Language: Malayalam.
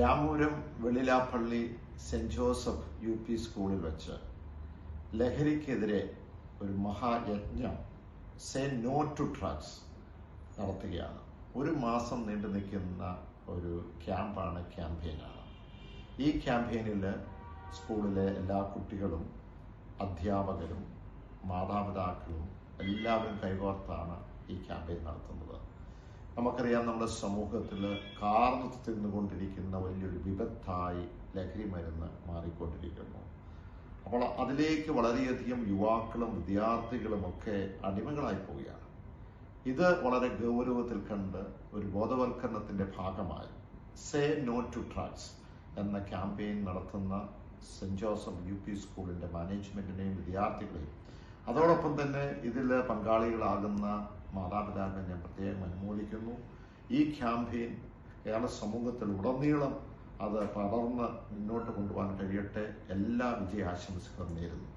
Ramapuram Vellilappally saint Joseph UP സ്കൂളിൽ വെച്ച് ലഹരിക്കെതിരെ ഒരു മഹായജ്ഞം സേ നോ ടു ഡ്രഗ്സ് നടത്തുകയാണ്. ഒരു മാസം നീണ്ടു നിൽക്കുന്ന ഒരു ക്യാമ്പയിനാണ്. ഈ ക്യാമ്പയിനിൽ സ്കൂളിലെ എല്ലാ കുട്ടികളും, അധ്യാപകരും, മാതാപിതാക്കളും എല്ലാവരും കൈകോർത്താണ് ഈ ക്യാമ്പയിൻ നടത്തുന്നത്. നമുക്കറിയാം, നമ്മുടെ സമൂഹത്തിൽ കാർന്നു തിന്നുകൊണ്ടിരിക്കുന്ന വലിയൊരു വിപത്തായി ലഹരി മരുന്ന് മാറിക്കൊണ്ടിരിക്കുന്നു. അപ്പോൾ അതിലേക്ക് വളരെയധികം യുവാക്കളും വിദ്യാർത്ഥികളും ഒക്കെ അടിമകളായി പോവുകയാണ്. ഇത് വളരെ ഗൗരവത്തിൽ കണ്ട് ഒരു ബോധവൽക്കരണത്തിന്റെ ഭാഗമായി സേ നോ ടു ഡ്രഗ്സ് എന്ന ക്യാമ്പയിൻ നടത്തുന്ന സെന്റ് ജോസഫ് UP സ്കൂളിന്റെ മാനേജ്മെന്റിനെയും വിദ്യാർത്ഥികളെയും അതോടൊപ്പം തന്നെ ഇതിൽ പങ്കാളികളാകുന്ന മാതാപിതാക്കളെ ഞാൻ പ്രത്യേകം അനുമോദിക്കുന്നു. ഈ ക്യാമ്പയിൻ കേരള സമൂഹത്തിൽ ഉടനീളം അത് പടർന്ന് മുന്നോട്ട് കൊണ്ടുപോകാൻ കഴിയട്ടെ. എല്ലാ വിജയാശംസകളും നേരുന്നു.